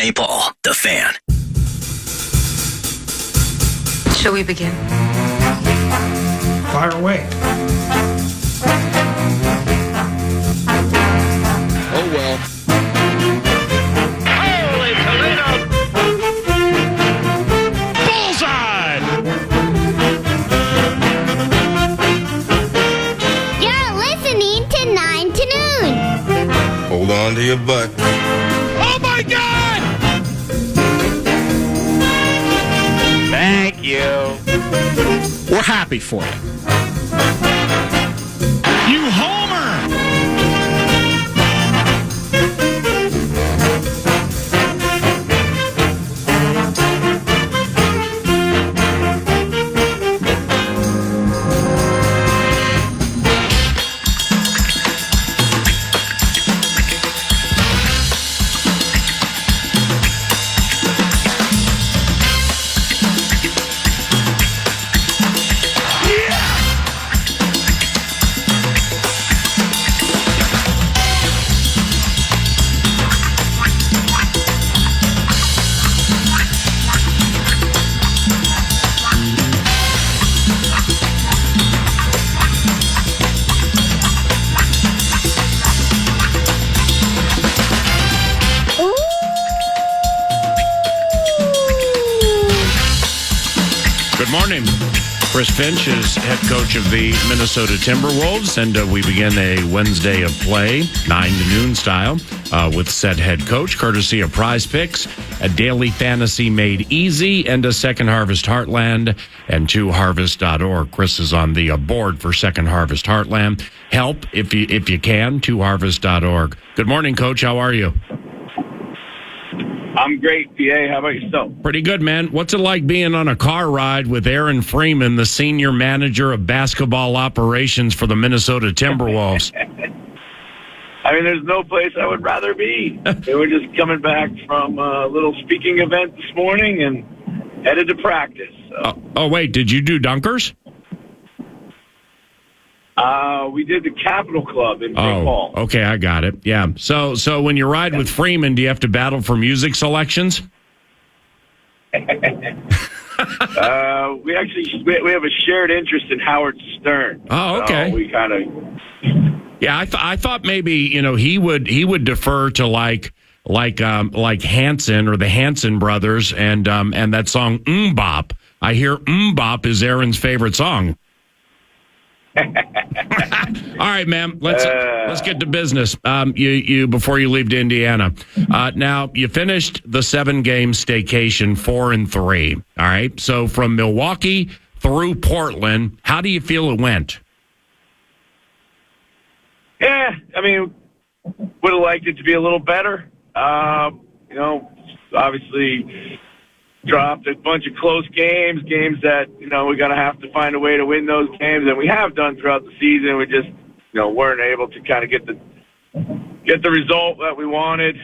St. Paul, The Fan. Shall we begin? Fire away. Oh, well. Holy Toledo! Bullseye! You're listening to 9 to Noon. Hold on to your butt. Oh, my God! Thank you. We're happy for you. You homer! Good morning. Chris Finch is head coach of the Minnesota Timberwolves, and we begin a Wednesday of play, 9 to noon style, with said head coach, courtesy of Prize Picks, a daily fantasy made easy, and a Second Harvest Heartland, and 2harvest.org. Chris is on the board for Second Harvest Heartland. Help, if you can, 2harvest.org. Good morning, Coach. How are you? I'm great, PA. How about yourself? Pretty good, man. What's it like being on a car ride with Aaron Freeman, the senior manager of basketball operations for the Minnesota Timberwolves? I mean, there's no place I would rather be. They were just coming back from a little speaking event this morning and headed to practice. So. Oh, wait, did you do dunkers? We did the Capitol Club in St. Paul. Okay, I got it. Yeah. So when you ride with Freeman, do you have to battle for music selections? We have a shared interest in Howard Stern. Oh, okay. So we kind of. Yeah, I thought maybe he would defer to like Hanson or the Hanson brothers and that song Bop. I hear Bop is Aaron's favorite song. All right, ma'am. Let's get to business. You before you leave to Indiana. Now you finished the 7-game staycation 4-3. All right. So from Milwaukee through Portland, how do you feel it went? Yeah, I mean, would have liked it to be a little better. Obviously dropped a bunch of close games that, we're going to have to find a way to win those games, and we have done throughout the season. We just, weren't able to kind of get the result that we wanted.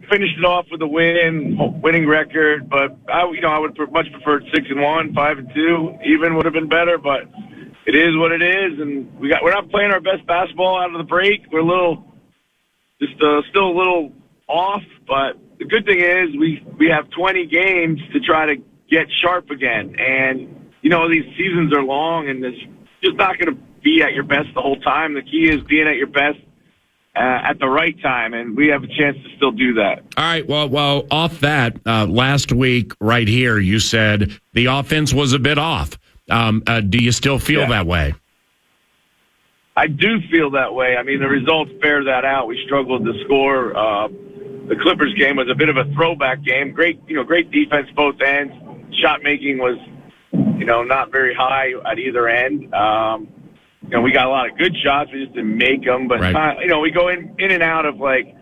Finished it off with a winning record, but I would have much preferred 6-1, 5-2, even would have been better, but it is what it is, and we're not playing our best basketball out of the break. We're still a little off, but the good thing is we have 20 games to try to get sharp again. And, these seasons are long, and it's just not going to be at your best the whole time. The key is being at your best at the right time, and we have a chance to still do that. All right, well, off that, last week right here, you said the offense was a bit off. Do you still feel that way? I do feel that way. I mean, the results bear that out. We struggled to score. The Clippers game was a bit of a throwback game. Great defense both ends. Shot making was, not very high at either end. We got a lot of good shots. We just didn't make them. But right. We go in and out of like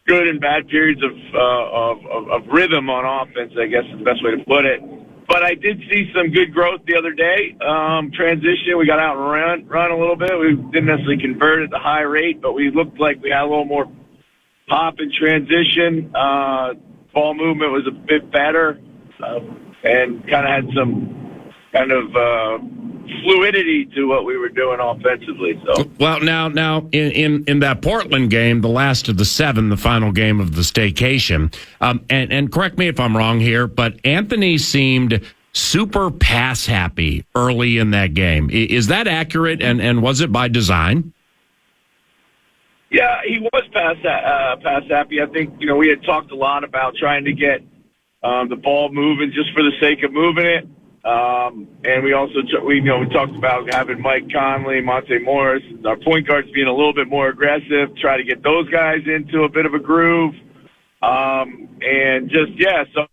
good and bad periods of rhythm on offense, I guess is the best way to put it. But I did see some good growth the other day. Transition, we got out and run a little bit. We didn't necessarily convert at the high rate, but we looked like we had a little more pop in transition. Ball movement was a bit better, and kind of had some kind of fluidity to what we were doing offensively. So, well, now in that Portland game, the last of the 7, the final game of the staycation, and correct me if I'm wrong here, but Anthony seemed super pass happy early in that game. Is that accurate? And was it by design? yeah, he was pass happy. I think we had talked a lot about trying to get the ball moving just for the sake of moving it. And we also we talked about having Mike Conley, Monte Morris, our point guards being a little bit more aggressive, try to get those guys into a bit of a groove. And just so.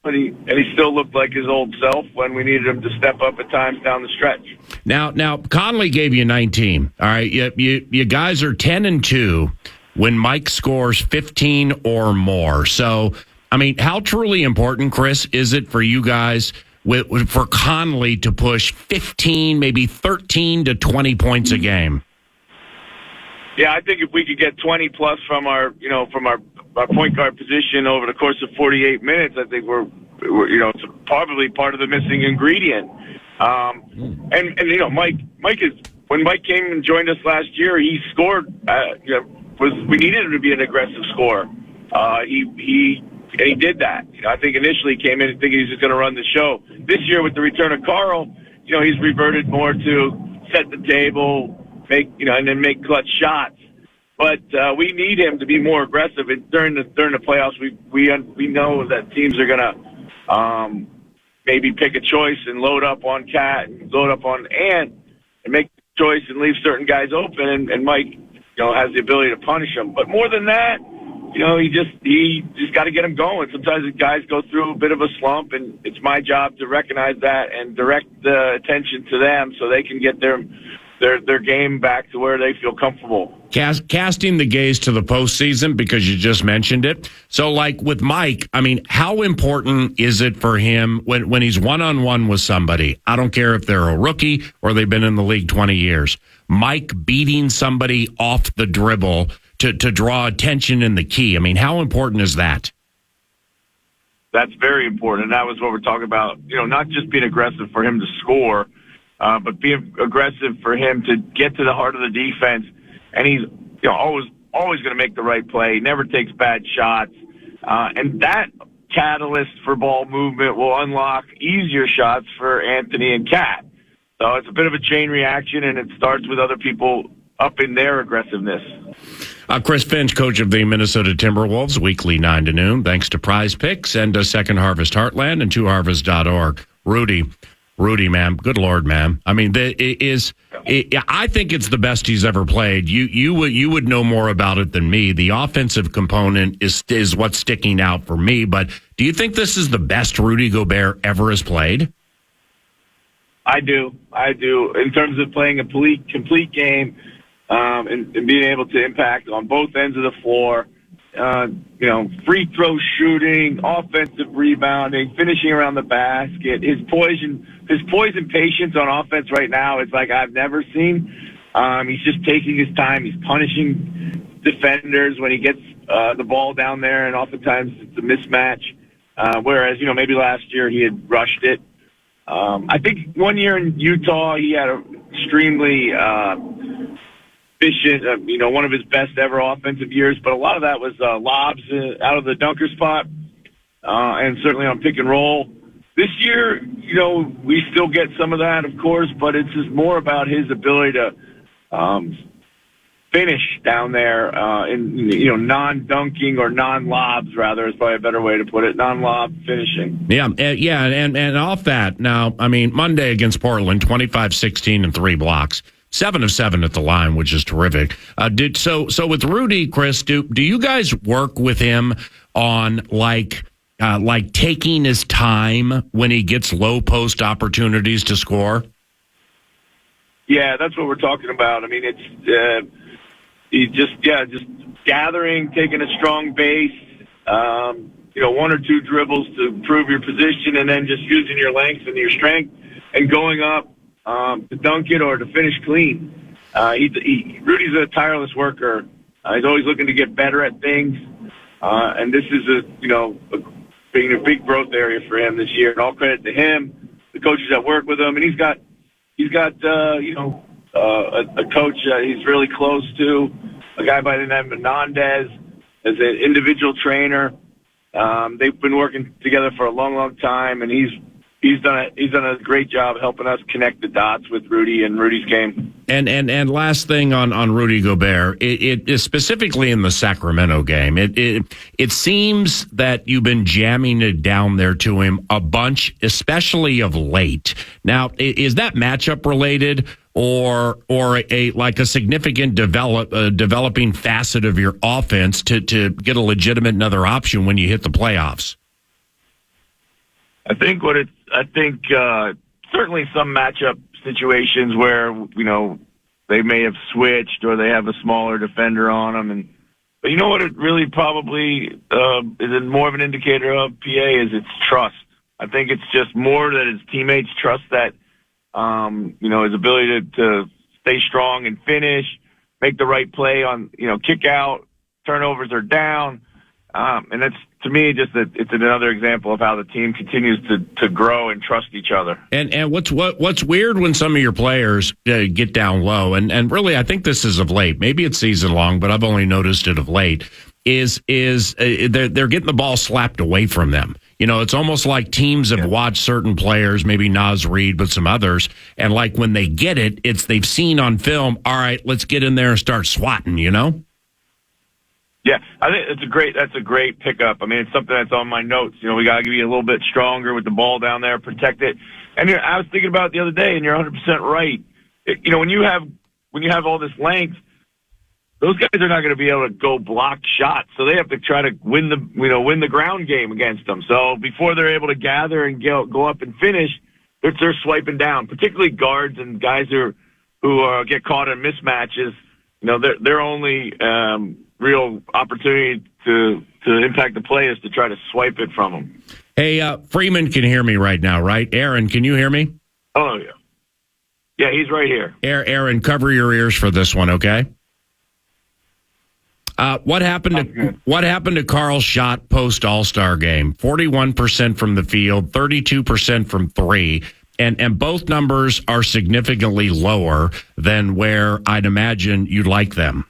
And he still looked like his old self when we needed him to step up at times down the stretch. Now Conley gave you 19. All right, you guys are 10-2 when Mike scores 15 or more. So, I mean, how truly important, Chris, is it for you guys for Conley to push 15, maybe 13 to 20 points a game? Yeah, I think if we could get 20 plus from our point guard position over the course of 48 minutes, I think we're it's probably part of the missing ingredient. And Mike is, when Mike came and joined us last year, he scored. We needed him to be an aggressive scorer. He did that. I think initially he came in thinking he was just going to run the show. This year with the return of Carl, he's reverted more to set the table, and then make clutch shots. But we need him to be more aggressive. And during the playoffs, we know that teams are going to maybe pick a choice and load up on Cat and load up on Ant and make a choice and leave certain guys open. And Mike, has the ability to punish them. But more than that, he just got to get them going. Sometimes the guys go through a bit of a slump, and it's my job to recognize that and direct the attention to them so they can get their game back to where they feel comfortable. Casting the gaze to the postseason, because you just mentioned it. So, like with Mike, I mean, how important is it for him when he's one-on-one with somebody? I don't care if they're a rookie or they've been in the league 20 years. Mike beating somebody off the dribble to draw attention in the key. I mean, how important is that? That's very important. And that was what we're talking about. Not just being aggressive for him to score, but being aggressive for him to get to the heart of the defense. And he's always going to make the right play. He never takes bad shots. And that catalyst for ball movement will unlock easier shots for Anthony and Cat. So it's a bit of a chain reaction, and it starts with other people up in their aggressiveness. Chris Finch, coach of the Minnesota Timberwolves, weekly 9 to noon, thanks to Prize Picks and Second Harvest Heartland and twoharvest.org. Rudy, man, good Lord, man. I mean, I think it's the best he's ever played. You would know more about it than me. The offensive component is what's sticking out for me. But do you think this is the best Rudy Gobert ever has played? I do. In terms of playing a complete game and being able to impact on both ends of the floor, free throw shooting, offensive rebounding, finishing around the basket. His poise and patience on offense right now is like I've never seen. He's just taking his time. He's punishing defenders when he gets the ball down there, and oftentimes it's a mismatch. Whereas, maybe last year he had rushed it. I think one year in Utah he had an extremely efficient, one of his best ever offensive years, but a lot of that was lobs out of the dunker spot, and certainly on pick and roll. This year, we still get some of that, of course, but it's just more about his ability to finish down there in non-dunking or non-lobs, rather, is probably a better way to put it, non-lob finishing. Yeah, and off that, now, I mean, Monday against Portland, 25-16 and 3 blocks. 7 of 7 at the line, which is terrific. So with Rudy, Chris, do you guys work with him on like taking his time when he gets low post opportunities to score? Yeah, that's what we're talking about. I mean, it's he's just gathering, taking a strong base, 1 or 2 dribbles to improve your position, and then just using your length and your strength and going up to dunk it or to finish clean. Rudy's a tireless worker. He's always looking to get better at things. And this is being a big growth area for him this year. And all credit to him, the coaches that work with him, and he's got a coach he's really close to, a guy by the name of Menendez, as an individual trainer. They've been working together for a long, long time, and he's done a great job helping us connect the dots with Rudy and Rudy's game. And last thing on Rudy Gobert, it is specifically in the Sacramento game. It seems that you've been jamming it down there to him a bunch, especially of late. Now, is that matchup related, or a significant developing facet of your offense to get a legitimate another option when you hit the playoffs? I think certainly some matchup situations where, they may have switched or they have a smaller defender on them. But you know what it really probably is more of an indicator of, PA, is its trust. I think it's just more that his teammates trust that, his ability to stay strong and finish, make the right play on, kick out, turnovers are down. And that's, to me, just that it's another example of how the team continues to grow and trust each other. And what's weird when some of your players get down low, and really I think this is of late, maybe it's season long, but I've only noticed it of late, is they're getting the ball slapped away from them. It's almost like teams have watched certain players, maybe Naz Reid, but some others, and like when they get it, they've seen on film, all right, let's get in there and start swatting, Yeah, I think that's a great pickup. I mean, it's something that's on my notes. We got to be a little bit stronger with the ball down there, protect it. And I was thinking about it the other day, and you're 100% right. When you have all this length, those guys are not going to be able to go block shots, so they have to try to win the ground game against them. So before they're able to gather and go up and finish, they're swiping down, particularly guards and guys who get caught in mismatches. Their only real opportunity to impact the play is to try to swipe it from them. Hey, Freeman can hear me right now, right? Aaron, can you hear me? Oh, yeah. Yeah, he's right here. Aaron, cover your ears for this one, okay? What happened to Carl's shot post All-Star game? 41% from the field, 32% from three. And both numbers are significantly lower than where I'd imagine you'd like them.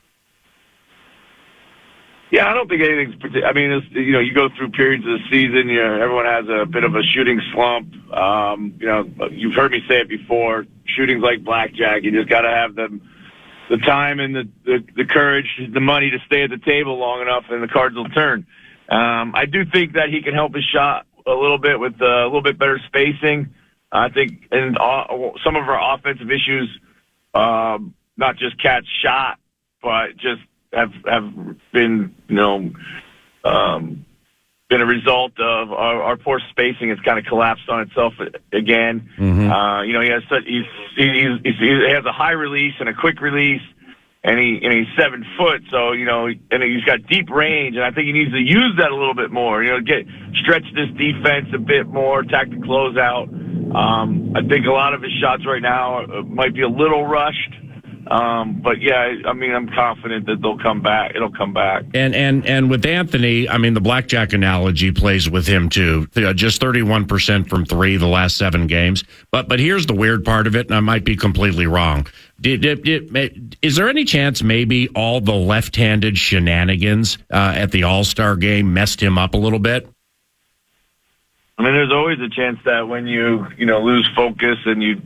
Yeah, I don't think anything's. I mean, you go through periods of the season. Everyone has a bit of a shooting slump. You've heard me say it before. Shooting's like blackjack. You just got to have the time and the courage, the money to stay at the table long enough, and the cards will turn. I do think that he can help his shot a little bit with a little bit better spacing. I think in some of our offensive issues, not just catch shot, but just have been, been a result of our poor spacing. It's kind of collapsed on itself again. Mm-hmm. He has a high release and a quick release, and he's 7 foot, so and he's got deep range, and I think he needs to use that a little bit more. Stretch this defense a bit more, attack the closeout. I think a lot of his shots right now might be a little rushed. But yeah, I mean, I'm confident that they'll come back. It'll come back. And with Anthony, I mean, the blackjack analogy plays with him too. Just 31% from three the last 7 games. But here's the weird part of it, and I might be completely wrong. Is there any chance maybe all the left-handed shenanigans at the All-Star game messed him up a little bit? I mean, there's always a chance that when you lose focus and you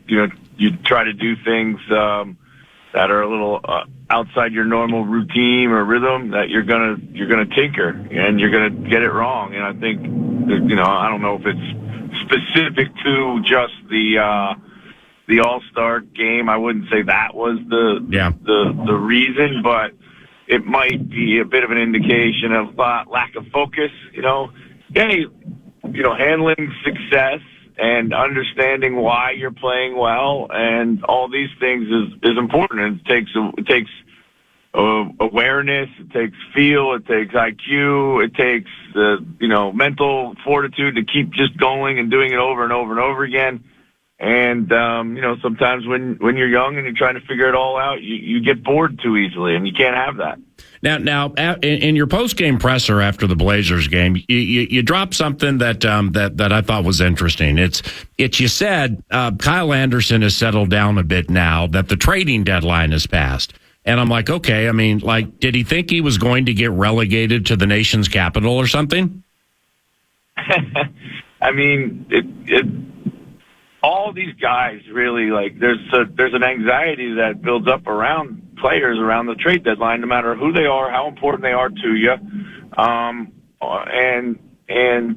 try to do things that are a little outside your normal routine or rhythm, that you're gonna tinker and you're gonna get it wrong. And I think I don't know if it's specific to just the All-Star game. I wouldn't say that was the reason, but it might be a bit of an indication of lack of focus. Handling success and understanding why you're playing well and all these things is important. It takes awareness, it takes feel, it takes IQ, it takes mental fortitude to keep just going and doing it over and over and over again. And, sometimes when you're young and you're trying to figure it all out, you get bored too easily, and you can't have that. Now, in your post-game presser after the Blazers game, you dropped something that I thought was interesting. It's you said Kyle Anderson has settled down a bit now that the trading deadline has passed. And I'm like, okay, I mean, like, did he think he was going to get relegated to the nation's capital or something? I mean, all these guys really, like, there's an anxiety that builds up around players around the trade deadline, no matter who they are, how important they are to you, and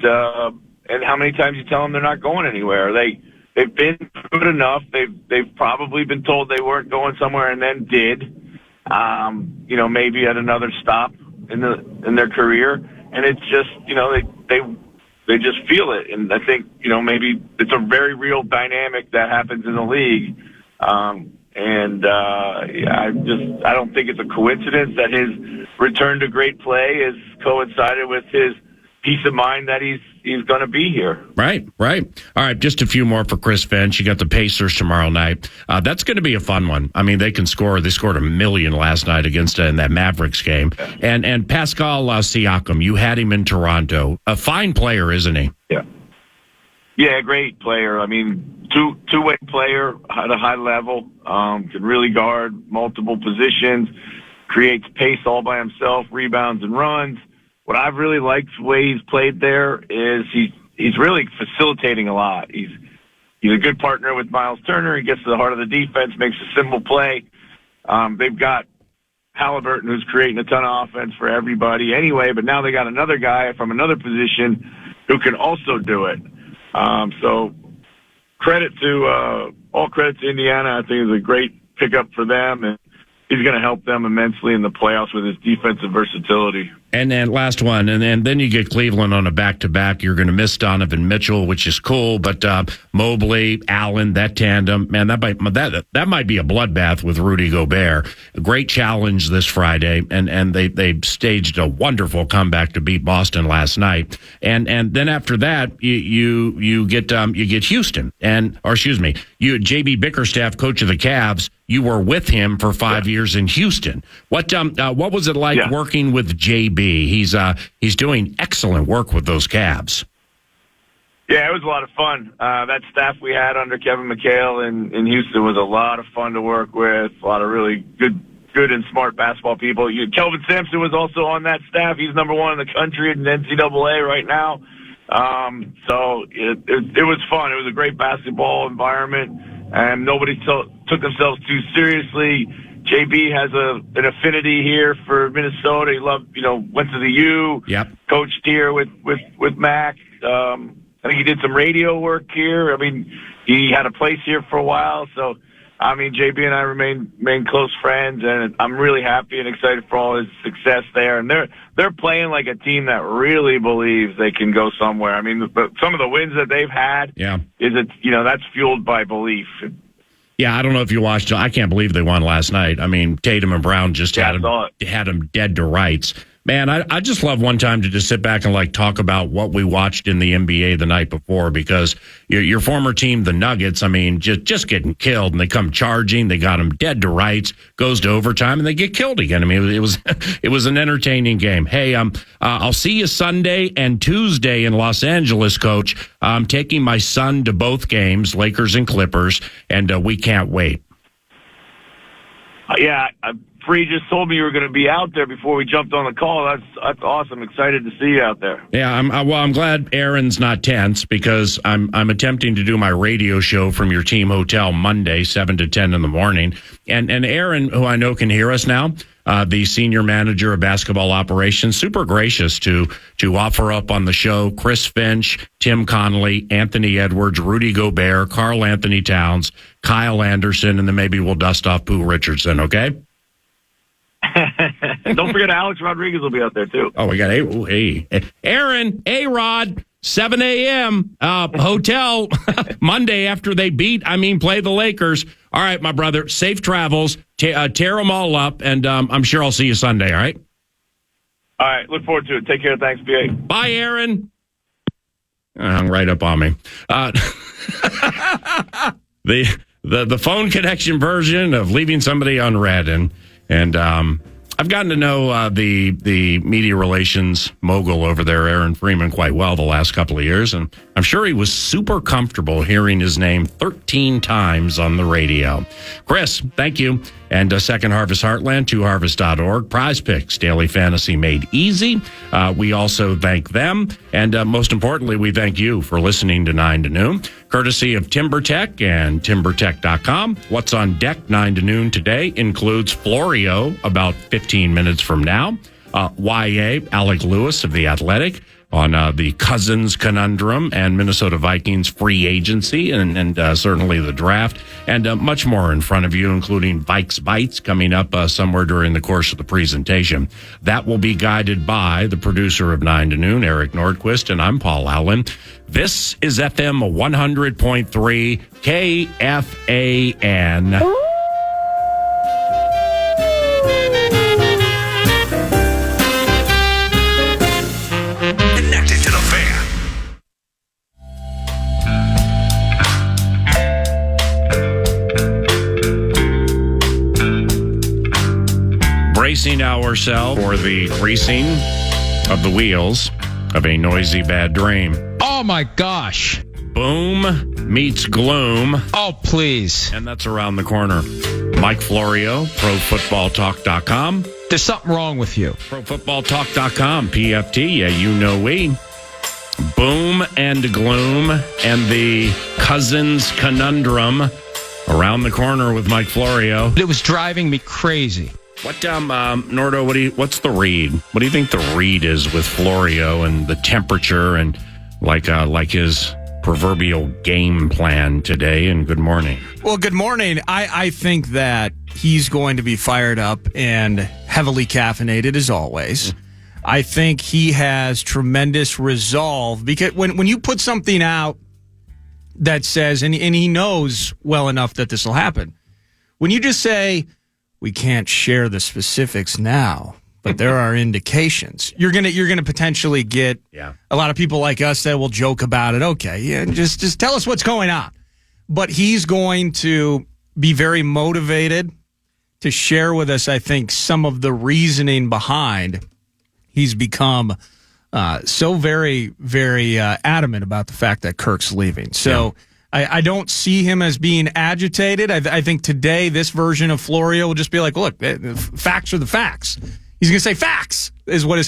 how many times you tell them they're not going anywhere. They've been good enough. They've probably been told they weren't going somewhere and then did. Maybe at another stop in their career, and it's just they just feel it. And I think maybe it's a very real dynamic that happens in the league. I don't think it's a coincidence that his return to great play has coincided with his peace of mind that he's going to be here. Right. All right, just a few more for Chris Finch. You got the Pacers tomorrow night. That's going to be a fun one. I mean, they can score. They scored 1 million last night against in that Mavericks game. And Pascal Siakam, you had him in Toronto. A fine player, isn't he? Yeah, great player. I mean, two-way player at a high level. Can really guard multiple positions, creates pace all by himself, rebounds and runs. What I've really liked the way he's played there is he's really facilitating a lot. He's a good partner with Miles Turner. He gets to the heart of the defense, makes a simple play. They've got Halliburton, who's creating a ton of offense for everybody anyway, but now they got another guy from another position who can also do it. So all credit to Indiana. I think it was a great pickup for them, and he's going to help them immensely in the playoffs with his defensive versatility. And then last one, and then you get Cleveland on a back-to-back. You're going to miss Donovan Mitchell, which is cool, but Mobley, Allen, that tandem, man, that might be a bloodbath with Rudy Gobert. A great challenge this Friday, and they staged a wonderful comeback to beat Boston last night. And then after that, you get Houston, you JB Bickerstaff, coach of the Cavs. You were with him for 5 years in Houston. What was it like working with JB? He's doing excellent work with those Cavs. Yeah, it was a lot of fun. That staff we had under Kevin McHale in Houston was a lot of fun to work with. A lot of really good and smart basketball people. Kelvin Sampson was also on that staff. He's number 1 in the country in NCAA right now. So it was fun. It was a great basketball environment, and nobody took themselves too seriously. JB has an affinity here for Minnesota. He went to the U. Yep. Coached here with Mac. I think he did some radio work here. I mean, he had a place here for a while. So, I mean, JB and I remain close friends, and I'm really happy and excited for all his success there. And they're playing like a team that really believes they can go somewhere. I mean, some of the wins that they've had, that's fueled by belief. Yeah, I don't know if you watched. I can't believe they won last night. I mean, Tatum and Brown just had them dead to rights. Man, I just love one time to just sit back and talk about what we watched in the NBA the night before, because your former team, the Nuggets, I mean, just getting killed, and they come charging. They got them dead to rights, goes to overtime, and they get killed again. I mean, it was an entertaining game. Hey, I'll see you Sunday and Tuesday in Los Angeles, Coach. I'm taking my son to both games, Lakers and Clippers, and we can't wait. Free just told me you were going to be out there before we jumped on the call. That's awesome. Excited to see you out there. Yeah, I'm glad Aaron's not tense, because I'm attempting to do my radio show from your team hotel Monday, 7 to 10 in the morning. And Aaron, who I know can hear us now, the senior manager of basketball operations, super gracious to offer up on the show Chris Finch, Tim Connolly, Anthony Edwards, Rudy Gobert, Karl Anthony Towns, Kyle Anderson, and then maybe we'll dust off Pooh Richardson, okay? Don't forget Alex Rodriguez will be out there too. Oh, we got Aaron, A-Rod, 7 a.m. Hotel Monday after they play the Lakers. All right, my brother, safe travels. Tear them all up, and I'm sure I'll see you Sunday, all right? All right, look forward to it. Take care. Thanks, BA. Bye, Aaron. hung right up on me. The phone connection version of leaving somebody unread, and I've gotten to know the media relations mogul over there, Aaron Freeman, quite well the last couple of years, and I'm sure he was super comfortable hearing his name 13 times on the radio. Chris, thank you. And Second Harvest Heartland, 2harvest.org, Prize Picks, Daily Fantasy Made Easy. We also thank them. And most importantly, we thank you for listening to 9 to Noon, courtesy of TimberTech and TimberTech.com. What's on deck 9 to Noon today includes Florio about 15 minutes from now, YA, Alec Lewis of The Athletic, on the Cousins conundrum and Minnesota Vikings free agency and certainly the draft, and much more in front of you, including Vikes Bites coming up somewhere during the course of the presentation. That will be guided by the producer of 9 to Noon, Eric Nordquist, and I'm Paul Allen. This is FM 100.3 KFAN. Bracing ourselves for the greasing of the wheels of a noisy bad dream. Oh my gosh. Boom meets gloom. Oh, please. And that's around the corner. Mike Florio, ProFootballTalk.com. There's something wrong with you. ProFootballTalk.com, PFT, yeah, you know we. Boom and gloom and the Cousins conundrum around the corner with Mike Florio. It was driving me crazy. What, Nordo, what's the read? What do you think the read is with Florio and the temperature and like his proverbial game plan today? And good morning. Well, good morning. I think that he's going to be fired up and heavily caffeinated as always. I think he has tremendous resolve because when you put something out that says, and he knows well enough that this will happen, when you just say, we can't share the specifics now, but there are indications. You're gonna potentially get a lot of people like us that will joke about it. Okay, yeah, just tell us what's going on. But he's going to be very motivated to share with us, I think, some of the reasoning behind he's become so very, very adamant about the fact that Kirk's leaving. So. Yeah. I don't see him as being agitated. I think today this version of Florio will just be like, look, facts are the facts. He's going to say facts is what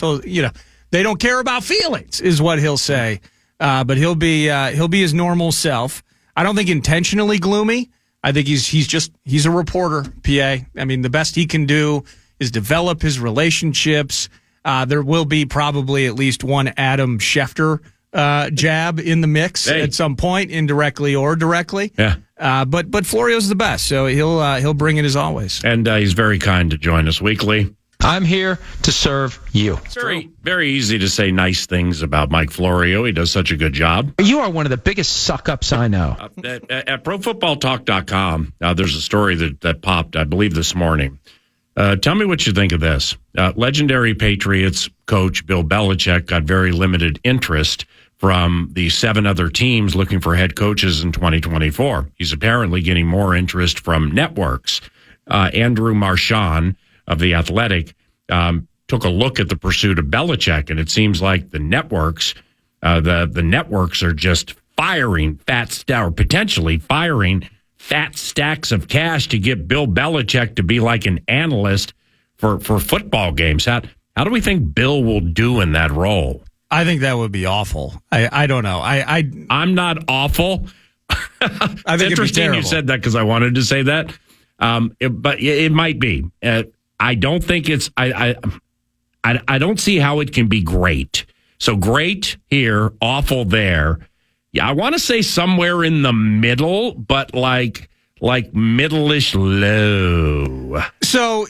they don't care about feelings is what he'll say. But he'll be his normal self. I don't think intentionally gloomy. I think he's a reporter, PA. I mean, the best he can do is develop his relationships. There will be probably at least one Adam Schefter jab in the mix at some point, indirectly or directly. Yeah. But Florio's the best, so he'll bring it as always. And he's very kind to join us weekly. I'm here to serve you. It's very, very easy to say nice things about Mike Florio. He does such a good job. You are one of the biggest suck-ups I know. At ProFootballTalk.com, there's a story that popped, I believe, this morning. Tell me what you think of this. Legendary Patriots coach Bill Belichick got very limited interest from the 7 other teams looking for head coaches in 2024. He's apparently getting more interest from networks. Andrew Marchand of The Athletic took a look at the pursuit of Belichick, and it seems like the networks, the networks are just potentially firing fat stacks of cash to get Bill Belichick to be like an analyst for football games. How do we think Bill will do in that role? I think that would be awful. I don't know. I'm not awful. I think it's interesting you said that because I wanted to say that. But it might be. I don't think it's. I don't see how it can be great. So great here, awful there. Yeah, I want to say somewhere in the middle, but like middle-ish low. So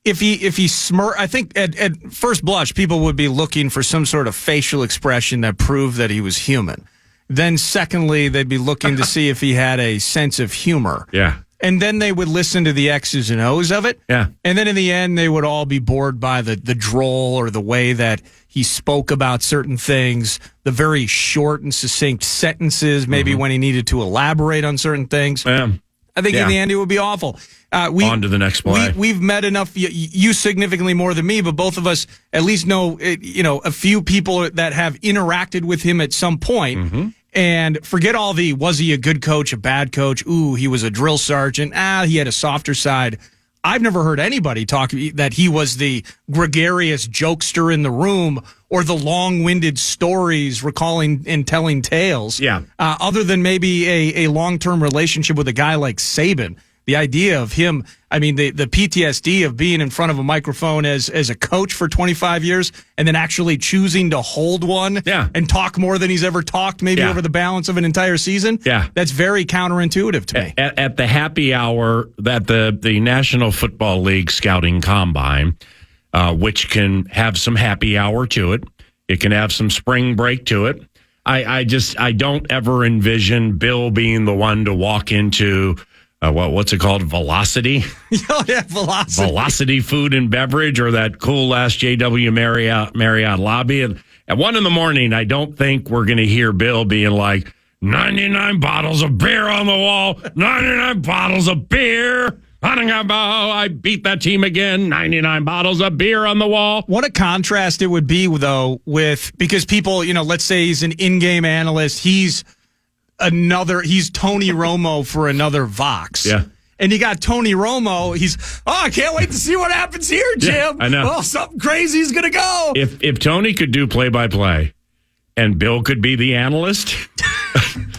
if he smirk, I think at first blush, people would be looking for some sort of facial expression that proved that he was human. Then secondly, they'd be looking to see if he had a sense of humor. Yeah. and then they would listen to the X's and O's of it. Yeah. And then in the end, they would all be bored by the droll or the way that he spoke about certain things, the very short and succinct sentences, maybe when he needed to elaborate on certain things. Yeah. I think in the end, it would be awful. On to the next play. We've met enough, you significantly more than me, but both of us at least know, a few people that have interacted with him at some point. And forget all was he a good coach, a bad coach? Ooh, he was a drill sergeant. He had a softer side. I've never heard anybody talk that he was the gregarious jokester in the room or the long-winded stories recalling and telling tales. Yeah. Other than maybe a long-term relationship with a guy like Saban. The idea of him, I mean, the PTSD of being in front of a microphone as a coach for 25 years and then actually choosing to hold one and talk more than he's ever talked maybe over the balance of an entire season. Yeah. That's very counterintuitive to me. At the happy hour that the National Football League Scouting Combine, which can have some happy hour to it. It can have some spring break to it. I don't ever envision Bill being the one to walk into what's it called? Velocity? Oh, yeah, Velocity. Velocity Food and Beverage, or that cool last JW Marriott lobby. And at 1 a.m, I don't think we're going to hear Bill being like, 99 bottles of beer on the wall, 99 bottles of beer. I beat that team again, 99 bottles of beer on the wall. What a contrast it would be, though, because people, let's say he's an in-game analyst. He's Tony Romo for another Vox. Yeah. And you got Tony Romo. I can't wait to see what happens here, Jim. Yeah, I know. Oh, something crazy is going to go. If Tony could do play-by-play and Bill could be the analyst,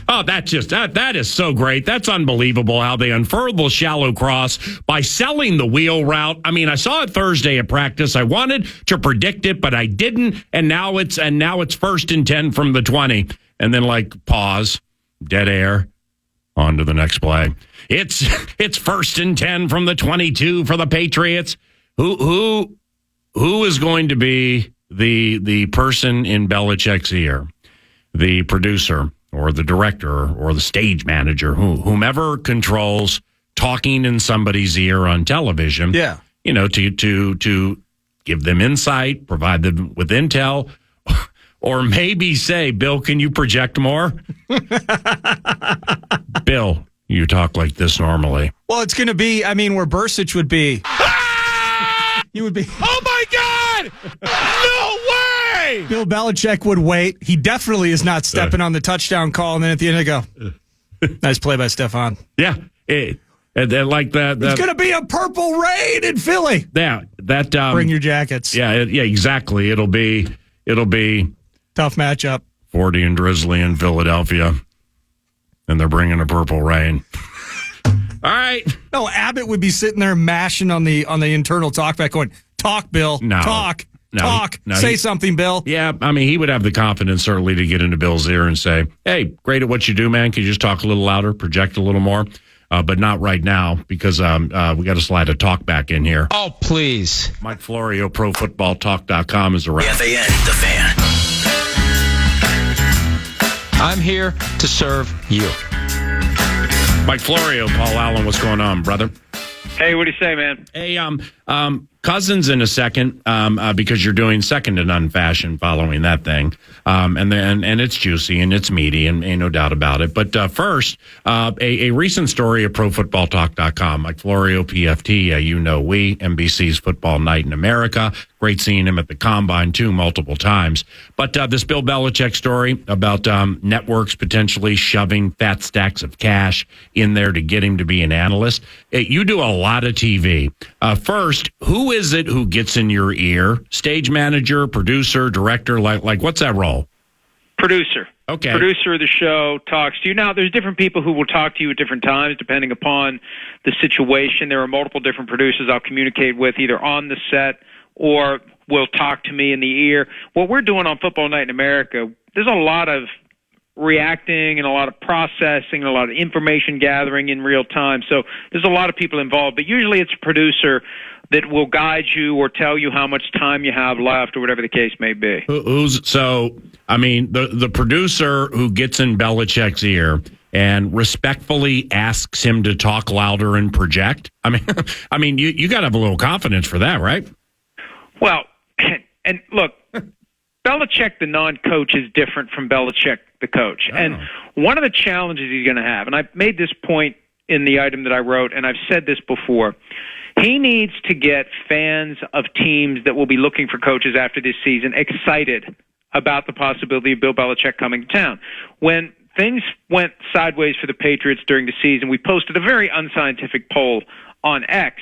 that is so great. That's unbelievable how they unfurled the shallow cross by selling the wheel route. I mean, I saw it Thursday at practice. I wanted to predict it, but I didn't. And now it's 1st and 10 from the 20. And then pause. Dead air. On to the next play. It's 1st and 10 from the 22 for the Patriots. Who is going to be the person in Belichick's ear? The producer or the director or the stage manager, whomever controls talking in somebody's ear on television. Yeah. To give them insight, provide them with intel. Or maybe say, Bill, can you project more? Bill, you talk like this normally. Well, it's going to be, where Bursich would be. He would be. Oh, my God! No way! Bill Belichick would wait. He definitely is not stepping on the touchdown call. And then at the end, I go, nice play by Stefan. Yeah. Like that. It's going to be a purple rain in Philly. Yeah. Bring your jackets. Yeah, exactly. It'll be tough matchup. 40 and drizzly in Philadelphia, and they're bringing a purple rain. All right. No, Abbott would be sitting there mashing on the internal talkback, going, "Talk, Bill. No. Talk. No, talk. no, Say something, Bill." Yeah, he would have the confidence certainly to get into Bill's ear and say, "Hey, great at what you do, man. Can you just talk a little louder, project a little more?" But not right now because we got to slide a talk back in here. Oh, please. Mike Florio, ProFootballTalk.com is around. KFAN, the Fan. I'm here to serve you. Mike Florio, Paul Allen, what's going on, brother? Hey, what do you say, man? Hey, Cousins in a second, because you're doing second to none fashion following that thing. And it's juicy and it's meaty and ain't no doubt about it. But first, a recent story at ProFootballTalk.com. Mike Florio, PFT, we, NBC's Football Night in America. Great seeing him at the Combine, too, multiple times. But this Bill Belichick story about networks potentially shoving fat stacks of cash in there to get him to be an analyst. You do a lot of TV. First, who is it who gets in your ear? Stage manager, producer, director? Like what's that role? Producer. Okay. Producer of the show talks to you. Now, there's different people who will talk to you at different times depending upon the situation. There are multiple different producers I'll communicate with either on the set or will talk to me in the ear. What we're doing on Football Night in America, there's a lot of reacting and a lot of processing and a lot of information gathering in real time. So there's a lot of people involved, but usually it's a producer that will guide you or tell you how much time you have left or whatever the case may be. The producer who gets in Belichick's ear, and respectfully asks him to talk louder and project? I mean, you got to have a little confidence for that, right? Well, and look, Belichick, the non-coach, is different from Belichick, the coach. And one of the challenges he's going to have, and I've made this point in the item that I wrote, and I've said this before, he needs to get fans of teams that will be looking for coaches after this season excited about the possibility of Bill Belichick coming to town. When things went sideways for the Patriots during the season, we posted a very unscientific poll on X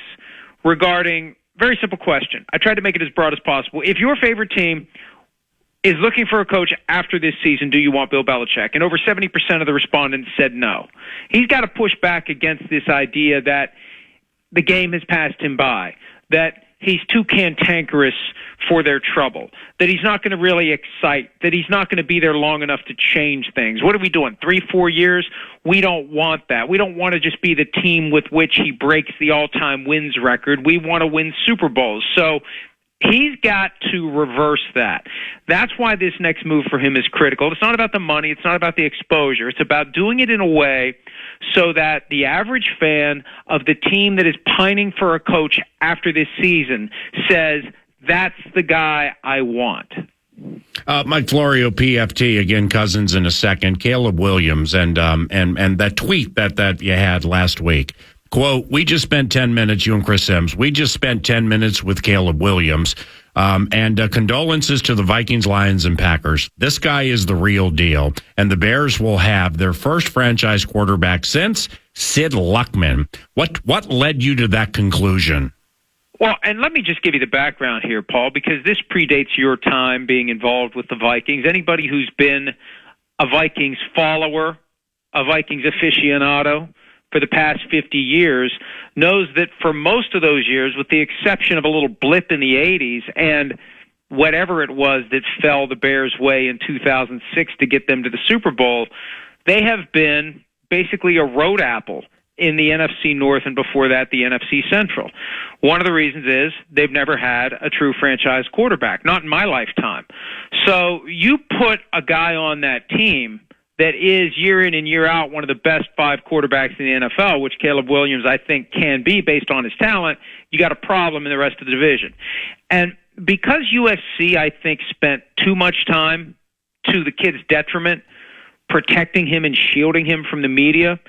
regarding very simple question. I tried to make it as broad as possible. If your favorite team is looking for a coach after this season, do you want Bill Belichick? And over 70% of the respondents said no. He's got to push back against this idea that the game has passed him by, that he's too cantankerous for their trouble, that he's not going to really excite, that he's not going to be there long enough to change things. What are we doing, 3-4 years? We don't want that. We don't want to just be the team with which he breaks the all-time wins record. We want to win Super Bowls. So he's got to reverse that. That's why this next move for him is critical. It's not about the money. It's not about the exposure. It's about doing it in a way so that the average fan of the team that is pining for a coach after this season says, that's the guy I want. Mike Florio, PFT, again, Cousins in a second. Caleb Williams and that tweet that you had last week. Quote, we just spent 10 minutes, you and Chris Sims, we just spent 10 minutes with Caleb Williams. And condolences to the Vikings, Lions, and Packers. This guy is the real deal. And the Bears will have their first franchise quarterback since Sid Luckman. What led you to that conclusion? Well, and let me just give you the background here, Paul, because this predates your time being involved with the Vikings. Anybody who's been a Vikings follower, a Vikings aficionado for the past 50 years knows that for most of those years, with the exception of a little blip in the 80s and whatever it was that fell the Bears' way in 2006 to get them to the Super Bowl, they have been basically a road apple in the NFC North and before that the NFC Central. One of the reasons is they've never had a true franchise quarterback, not in my lifetime. So you put a guy on that team that is year in and year out one of the best 5 quarterbacks in the NFL, which Caleb Williams I think can be based on his talent, you got a problem in the rest of the division. And because USC, I think, spent too much time to the kid's detriment protecting him and shielding him from the media,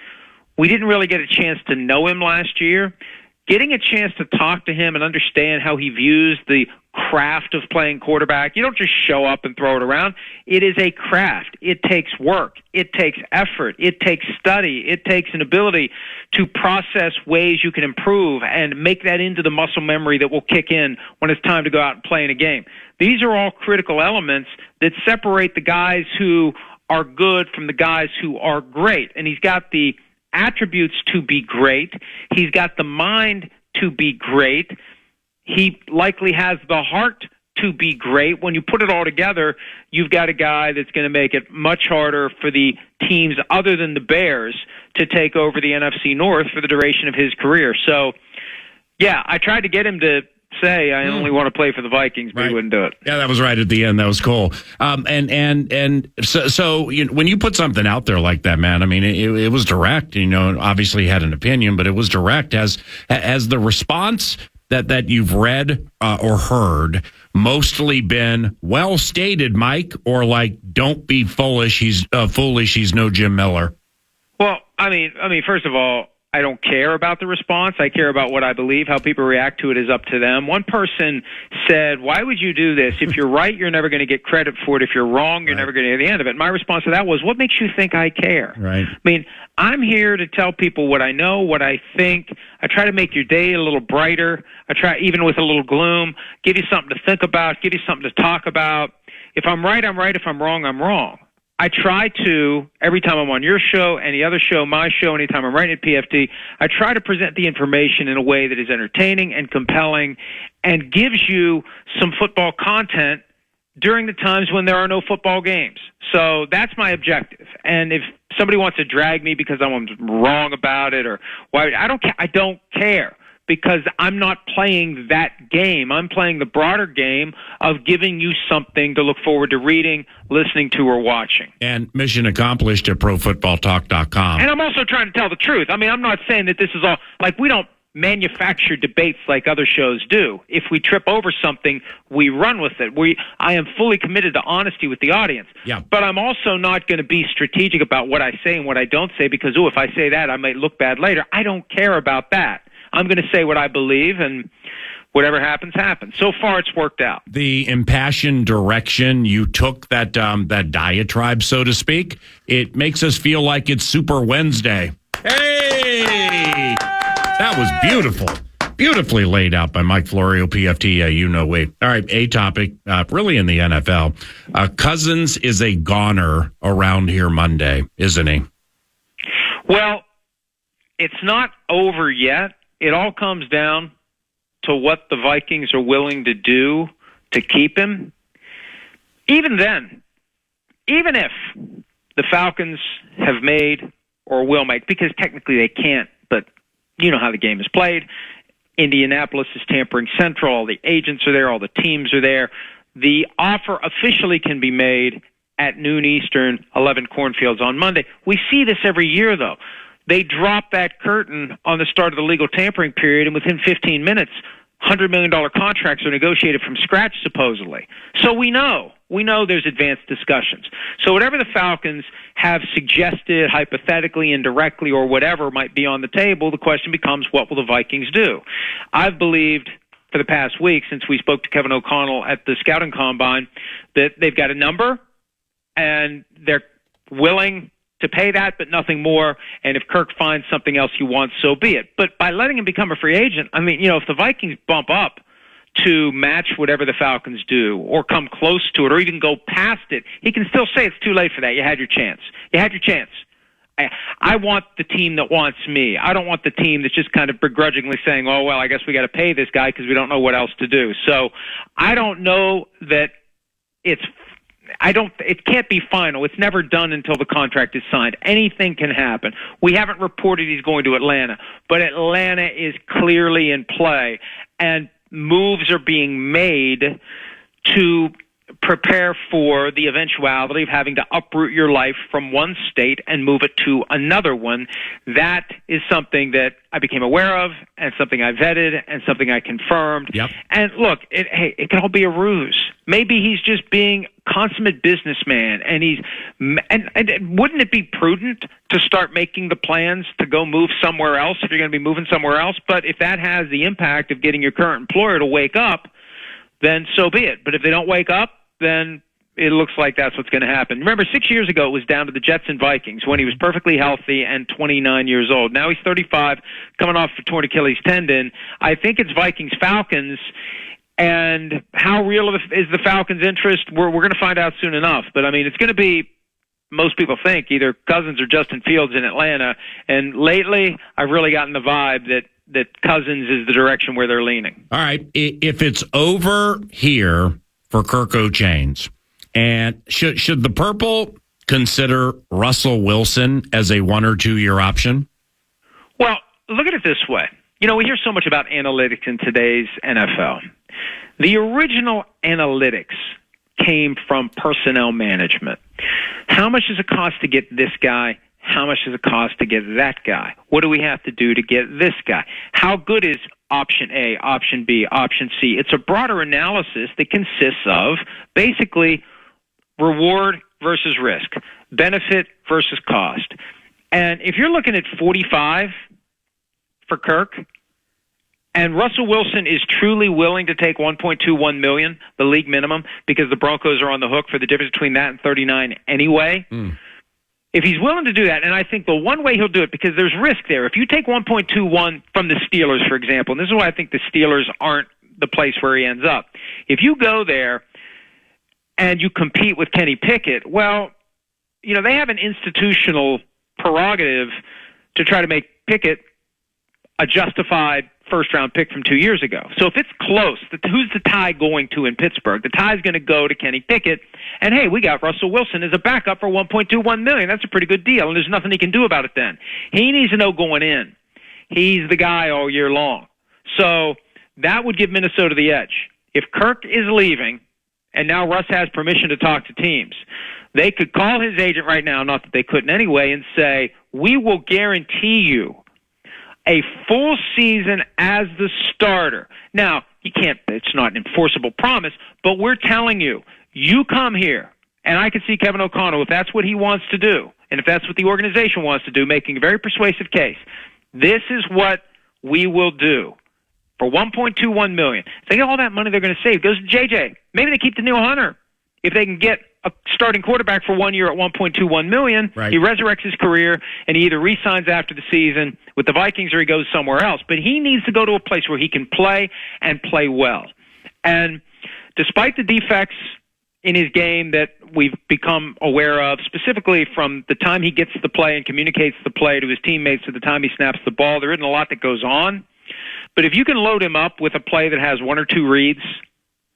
we didn't really get a chance to know him last year. Getting a chance to talk to him and understand how he views the craft of playing quarterback. You don't just show up and throw it around. It is a craft. It takes work. It takes effort. It takes study. It takes an ability to process ways you can improve and make that into the muscle memory that will kick in when it's time to go out and play in a game. These are all critical elements that separate the guys who are good from the guys who are great. And he's got the attributes to be great. He's got the mind to be great. He likely has the heart to be great. When you put it all together, you've got a guy that's going to make it much harder for the teams other than the Bears to take over the NFC North for the duration of his career. So, yeah, I tried to get him to say I only want to play for the Vikings, but he wouldn't do it. Yeah, that was right at the end. That was cool. So when you put something out there like that, man, I mean, it was direct. You know, obviously he had an opinion, but it was direct. Has the response that you've read or heard mostly been well stated, Mike, or like don't be foolish? He's foolish. He's no Jim Miller. Well, I mean, first of all, I don't care about the response. I care about what I believe. How people react to it is up to them. One person said, why would you do this? If you're right, you're never going to get credit for it. If you're wrong, you're never going to get the end of it. My response to that was, what makes you think I care? Right. I mean, I'm here to tell people what I know, what I think. I try to make your day a little brighter. I try, even with a little gloom, give you something to think about, give you something to talk about. If I'm right, I'm right. If I'm wrong, I'm wrong. I try to, every time I'm on your show, any other show, my show, anytime I'm writing at PFT, I try to present the information in a way that is entertaining and compelling and gives you some football content during the times when there are no football games. So that's my objective. And if somebody wants to drag me because I'm wrong about it or why, I don't care. because I'm not playing that game. I'm playing the broader game of giving you something to look forward to reading, listening to, or watching. And mission accomplished at ProFootballTalk.com. And I'm also trying to tell the truth. I mean, I'm not saying that this is all, like, we don't manufacture debates like other shows do. If we trip over something, we run with it. I am fully committed to honesty with the audience. Yeah. But I'm also not going to be strategic about what I say and what I don't say because, if I say that, I might look bad later. I don't care about that. I'm going to say what I believe, and whatever happens, happens. So far, it's worked out. The impassioned direction you took that diatribe, so to speak, it makes us feel like it's Super Wednesday. Hey! That was beautiful. Beautifully laid out by Mike Florio, PFT. You know, wait. All right, a topic, really in the NFL. Cousins is a goner around here Monday, isn't he? Well, it's not over yet. It all comes down to what the Vikings are willing to do to keep him. Even then, even if the Falcons have made or will make, because technically they can't, but you know how the game is played. Indianapolis is tampering central. All the agents are there. All the teams are there. The offer officially can be made at noon Eastern, 11 Cornfields on Monday. We see this every year, though. They drop that curtain on the start of the legal tampering period, and within 15 minutes, $100 million contracts are negotiated from scratch, supposedly. So we know there's advanced discussions. So whatever the Falcons have suggested, hypothetically, indirectly, or whatever might be on the table, the question becomes, what will the Vikings do? I've believed for the past week, since we spoke to Kevin O'Connell at the Scouting Combine, that they've got a number, and they're willing to pay that, but nothing more. And if Kirk finds something else he wants, so be it. But by letting him become a free agent, I mean, if the Vikings bump up to match whatever the Falcons do or come close to it or even go past it, he can still say it's too late for that. You had your chance. You had your chance. I want the team that wants me. I don't want the team that's just kind of begrudgingly saying, oh, well, I guess we got to pay this guy because we don't know what else to do. So I don't know that it can't be final. It's never done until the contract is signed. Anything can happen. We haven't reported he's going to Atlanta, but Atlanta is clearly in play, and moves are being made to prepare for the eventuality of having to uproot your life from one state and move it to another one. That is something that I became aware of, and something I vetted, and something I confirmed. Yep. And look, it can all be a ruse. Maybe he's just being a consummate businessman, and wouldn't it be prudent to start making the plans to go move somewhere else if you're going to be moving somewhere else? But if that has the impact of getting your current employer to wake up, then so be it. But if they don't wake up, then it looks like that's what's going to happen. Remember, 6 years ago, it was down to the Jets and Vikings when he was perfectly healthy and 29 years old. Now he's 35, coming off a torn Achilles tendon. I think it's Vikings-Falcons, and how real is the Falcons' interest? We're going to find out soon enough. But, I mean, it's going to be, most people think, either Cousins or Justin Fields in Atlanta. And lately, I've really gotten the vibe that Cousins is the direction where they're leaning. All right. If it's over here for Kirk O'Chains, and should the Purple consider Russell Wilson as a 1 or 2 year option? Well, look at it this way. We hear so much about analytics in today's NFL. The original analytics came from personnel management. How much does it cost to get this guy? How much does it cost to get that guy? What do we have to do to get this guy? How good is option A, option B, option C? It's a broader analysis that consists of basically reward versus risk, benefit versus cost. And if you're looking at 45 for Kirk, and Russell Wilson is truly willing to take $1.21 million, the league minimum, because the Broncos are on the hook for the difference between that and 39 anyway. If he's willing to do that, and I think the one way he'll do it, because there's risk there. If you take 1.21 from the Steelers, for example, and this is why I think the Steelers aren't the place where he ends up. If you go there and you compete with Kenny Pickett, well, they have an institutional prerogative to try to make Pickett a justified first-round pick from 2 years ago. So if it's close, who's the tie going to in Pittsburgh? The tie's going to go to Kenny Pickett, and hey, we got Russell Wilson as a backup for $1.21 million. That's a pretty good deal, and there's nothing he can do about it then. He needs to know going in, he's the guy all year long. So that would give Minnesota the edge. If Kirk is leaving, and now Russ has permission to talk to teams, they could call his agent right now, not that they couldn't anyway, and say, we will guarantee you a full season as the starter. Now, you can't, it's not an enforceable promise, but we're telling you, you come here, and I can see Kevin O'Connell, if that's what he wants to do, and if that's what the organization wants to do, making a very persuasive case. This is what we will do. For $1.21 million. If they get all that money they're going to save, goes to JJ. Maybe they keep the Neil Hunter. If they can get a starting quarterback for 1 year at $1.21 million, right, he resurrects his career, and he either re-signs after the season with the Vikings or he goes somewhere else. But he needs to go to a place where he can play and play well. And despite the defects in his game that we've become aware of, specifically from the time he gets the play and communicates the play to his teammates to the time he snaps the ball, there isn't a lot that goes on. But if you can load him up with a play that has one or two reads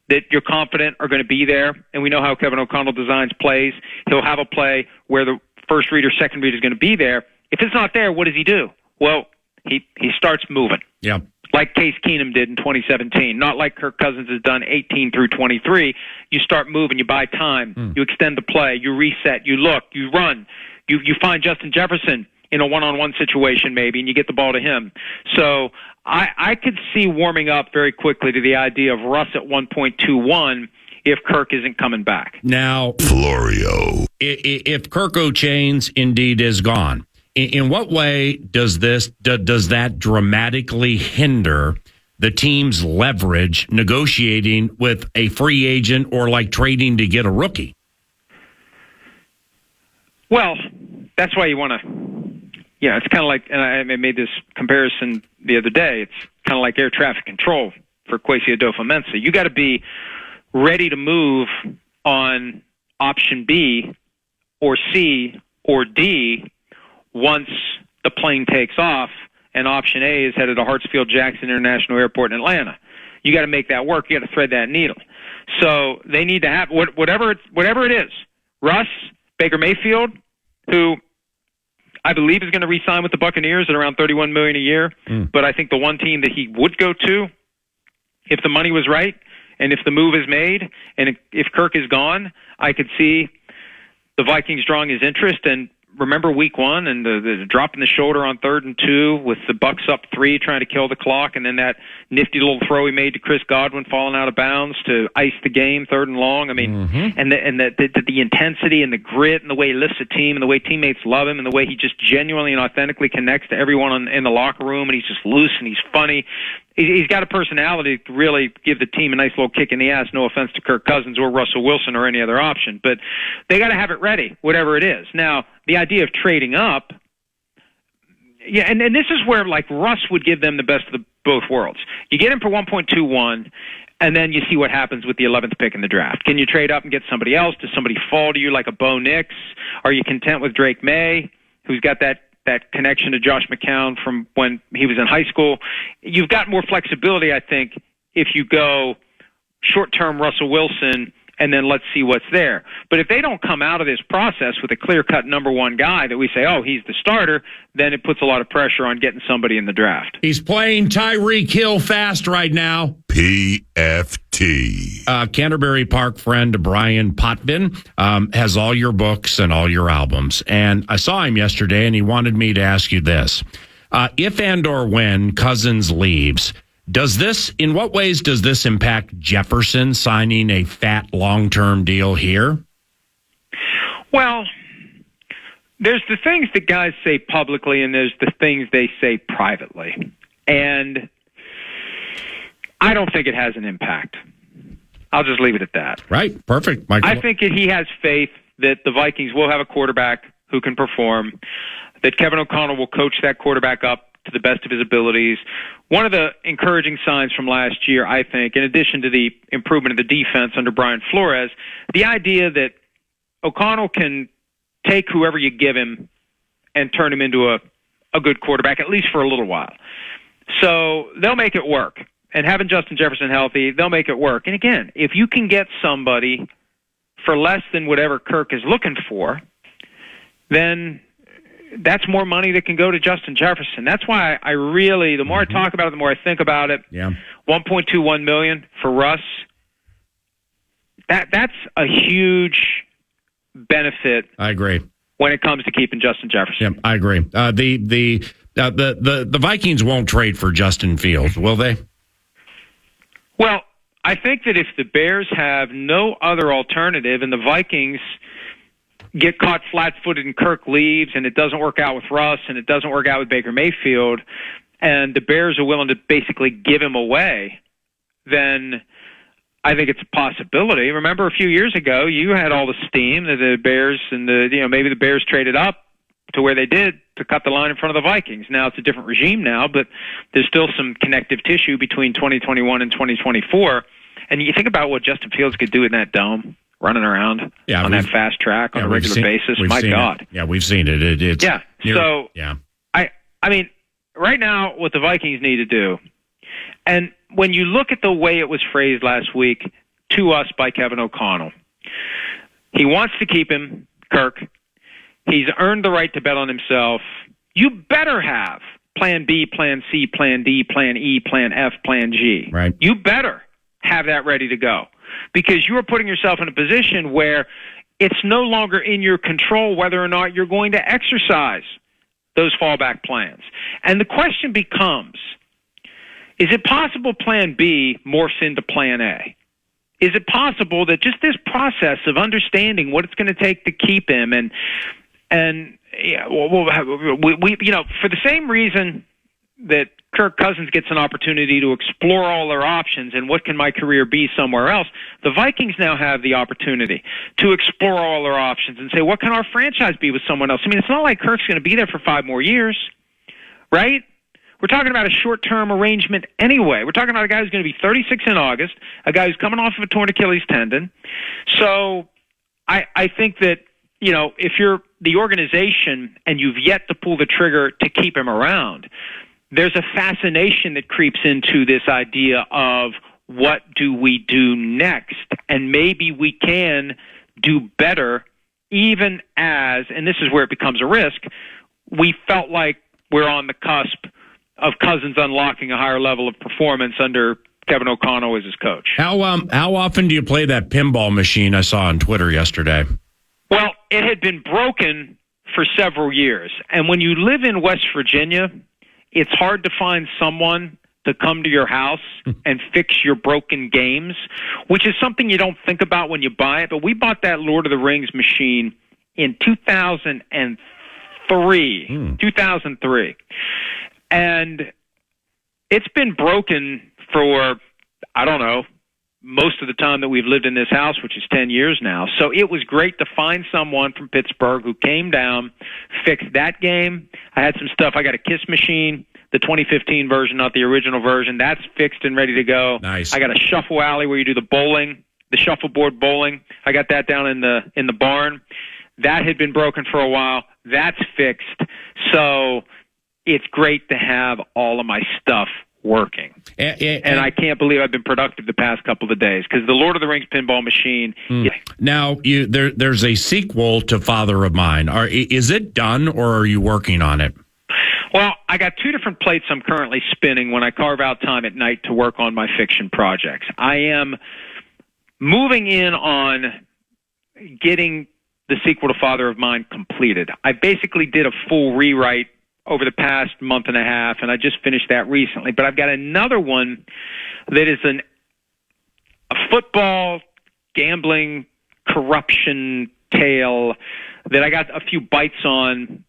that you're confident are going to be there, and we know how Kevin O'Connell designs plays, he'll have a play where the first read or second read is going to be there. If it's not there, what does he do? Well, he starts moving. Yeah. Like Case Keenum did in 2017, not like Kirk Cousins has done 18 through 23. You start moving, you buy time, you extend the play, you reset, you look, you run, you find Justin Jefferson in a one-on-one situation maybe, and you get the ball to him. So I could see warming up very quickly to the idea of Russ at 1.21 if Kirk isn't coming back. Now, Florio, if Kirk O'Chains indeed is gone, in what way does that dramatically hinder the team's leverage negotiating with a free agent or like trading to get a rookie? Well, that's why you want to. Yeah, it's kind of like, and I made this comparison the other day, it's kind of like air traffic control for Kwesi Adolfo-Mensah. You got to be ready to move on option B or C or D once the plane takes off and option A is headed to Hartsfield-Jackson International Airport in Atlanta. You got to make that work. You got to thread that needle. So they need to have, whatever it is, Russ, Baker Mayfield, who I believe is going to re-sign with the Buccaneers at around $31 million a year. But I think the one team that he would go to, if the money was right, and if the move is made, and if Kirk is gone, I could see the Vikings drawing his interest. And remember week one and the drop in the shoulder on 3rd and 2 with the Bucs up 3 trying to kill the clock, and then that nifty little throw he made to Chris Godwin falling out of bounds to ice the game 3rd and long. I mean, and the intensity and the grit and the way he lifts a team and the way teammates love him and the way he just genuinely and authentically connects to everyone in the locker room, and he's just loose and he's funny. He's got a personality to really give the team a nice little kick in the ass, no offense to Kirk Cousins or Russell Wilson or any other option. But they got to have it ready, whatever it is. Now, the idea of trading up, yeah, and this is where, like, Russ would give them the best of both worlds. You get him for 1.21, and then you see what happens with the 11th pick in the draft. Can you trade up and get somebody else? Does somebody fall to you like a Bo Nix? Are you content with Drake May, who's got that connection to Josh McCown from when he was in high school? You've got more flexibility, I think, if you go short-term Russell Wilson and then let's see what's there. But if they don't come out of this process with a clear-cut number one guy that we say, oh, he's the starter, then it puts a lot of pressure on getting somebody in the draft. He's playing Tyreek Hill fast right now. PFT. Canterbury Park friend Brian Potvin has all your books and all your albums. And I saw him yesterday, and he wanted me to ask you this. If and or when Cousins leaves, in what ways does this impact Jefferson signing a fat long-term deal here? Well, there's the things that guys say publicly and there's the things they say privately. And I don't think it has an impact. I'll just leave it at that. Right. Perfect. Mike. I think he has faith that the Vikings will have a quarterback who can perform, that Kevin O'Connell will coach that quarterback up to the best of his abilities. One of the encouraging signs from last year, I think, in addition to the improvement of the defense under Brian Flores, the idea that O'Connell can take whoever you give him and turn him into a good quarterback, at least for a little while. So they'll make it work. And having Justin Jefferson healthy, they'll make it work. And again, if you can get somebody for less than whatever Kirk is looking for, then that's more money that can go to Justin Jefferson. That's why I really, the more I talk about it, the more I think about it. Yeah. $1.21 million for Russ. That's a huge benefit. I agree. When it comes to keeping Justin Jefferson. Yeah, I agree. The Vikings won't trade for Justin Fields, will they? Well, I think that if the Bears have no other alternative and the Vikings get caught flat-footed and Kirk leaves and it doesn't work out with Russ and it doesn't work out with Baker Mayfield and the Bears are willing to basically give him away, then I think it's a possibility. Remember a few years ago, you had all the steam that the Bears and maybe the Bears traded up to where they did to cut the line in front of the Vikings. Now it's a different regime now, but there's still some connective tissue between 2021 and 2024. And you think about what Justin Fields could do in that dome, running around on that fast track on a regular basis. My God. Yeah, we've seen it. It's I mean, right now what the Vikings need to do, and when you look at the way it was phrased last week to us by Kevin O'Connell, he wants to keep him, Kirk. He's earned the right to bet on himself. You better have plan B, plan C, plan D, plan E, plan F, plan G. Right. You better have that ready to go because you are putting yourself in a position where it's no longer in your control whether or not you're going to exercise those fallback plans. And the question becomes, is it possible plan B morphs into plan A? Is it possible that just this process of understanding what it's going to take to keep him and yeah, we for the same reason that Kirk Cousins gets an opportunity to explore all their options and what can my career be somewhere else, the Vikings now have the opportunity to explore all their options and say, what can our franchise be with someone else? I mean, it's not like Kirk's going to be there for 5 more years, right? We're talking about a short-term arrangement anyway. We're talking about a guy who's going to be 36 in August, a guy who's coming off of a torn Achilles tendon. So I think that, if you're the organization and you've yet to pull the trigger to keep him around, there's a fascination that creeps into this idea of what do we do next? And maybe we can do better even as, and this is where it becomes a risk, we felt like we're on the cusp of Cousins unlocking a higher level of performance under Kevin O'Connell as his coach. How often do you play that pinball machine I saw on Twitter yesterday? Well, it had been broken for several years. And when you live in West Virginia, it's hard to find someone to come to your house and fix your broken games, which is something you don't think about when you buy it. But we bought that Lord of the Rings machine in 2003. And it's been broken for, I don't know, most of the time that we've lived in this house, which is 10 years now. So it was great to find someone from Pittsburgh who came down, fixed that game. I had some stuff. I got a Kiss machine, the 2015 version, not the original version. That's fixed and ready to go. Nice. I got a shuffle alley where you do the bowling, the shuffleboard bowling. I got that down in the barn. That had been broken for a while. That's fixed. So it's great to have all of my stuff working. And I can't believe I've been productive the past couple of days because the Lord of the Rings pinball machine. Now, there's a sequel to Father of Mine. Is it done or are you working on it? Well, I got 2 different plates I'm currently spinning when I carve out time at night to work on my fiction projects. I am moving in on getting the sequel to Father of Mine completed. I basically did a full rewrite over the past month and a half, and I just finished that recently. But I've got another one that is a football, gambling, corruption tale that I got a few bites on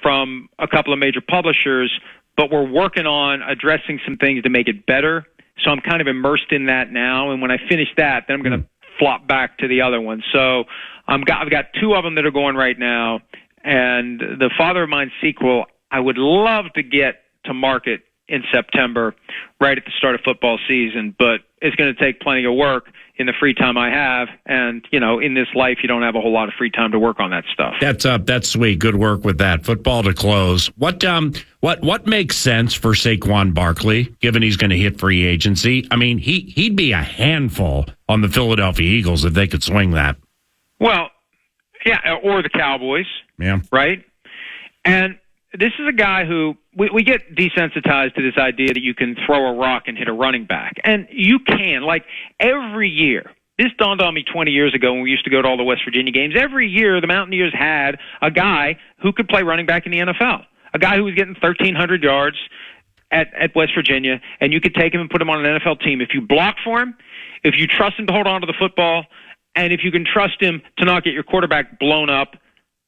from a couple of major publishers, but we're working on addressing some things to make it better. So I'm kind of immersed in that now, and when I finish that, then I'm going to flop back to the other one. So I've got 2 of them that are going right now, and the Father of Mine sequel, I would love to get to market in September, right at the start of football season, but it's going to take plenty of work in the free time I have. And, in this life, you don't have a whole lot of free time to work on that stuff. That's sweet. Good work with that. Football to close. What makes sense for Saquon Barkley, given he's going to hit free agency? I mean, he'd be a handful on the Philadelphia Eagles if they could swing that. Well, yeah, or the Cowboys. Yeah. Right? And this is a guy who we get desensitized to this idea that you can throw a rock and hit a running back. And you can. Like, every year, this dawned on me 20 years ago when we used to go to all the West Virginia games. Every year, the Mountaineers had a guy who could play running back in the NFL, a guy who was getting 1,300 yards at West Virginia, and you could take him and put him on an NFL team. If you block for him, if you trust him to hold on to the football, and if you can trust him to not get your quarterback blown up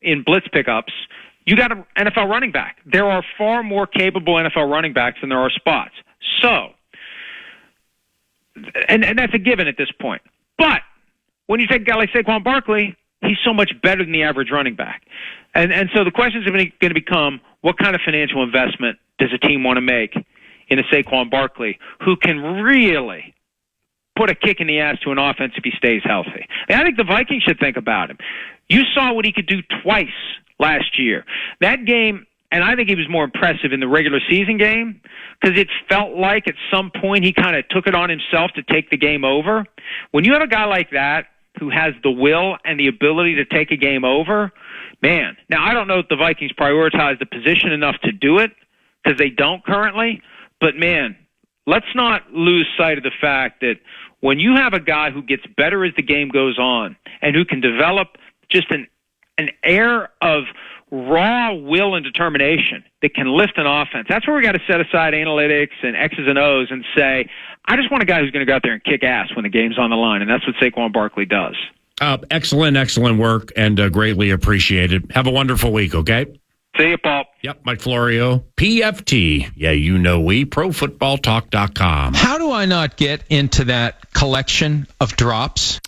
in blitz pickups, you got an NFL running back. There are far more capable NFL running backs than there are spots. So, and that's a given at this point. But when you take a guy like Saquon Barkley, he's so much better than the average running back. And so the questions are going to become, what kind of financial investment does a team want to make in a Saquon Barkley who can really put a kick in the ass to an offense if he stays healthy? And I think the Vikings should think about him. You saw what he could do twice last year. That game, and I think he was more impressive in the regular season game because it felt like at some point he kind of took it on himself to take the game over. When you have a guy like that who has the will and the ability to take a game over, man. Now, I don't know if the Vikings prioritize the position enough to do it because they don't currently, but, man, let's not lose sight of the fact that when you have a guy who gets better as the game goes on and who can develop just an air of raw will and determination that can lift an offense, that's where we got to set aside analytics and X's and O's and say, I just want a guy who's going to go out there and kick ass when the game's on the line, and that's what Saquon Barkley does. Excellent work, and greatly appreciated. Have a wonderful week, okay? See you, Paul. Yep, Mike Florio, PFT. Yeah, you know we, ProFootballTalk.com. How do I not get into that collection of drops?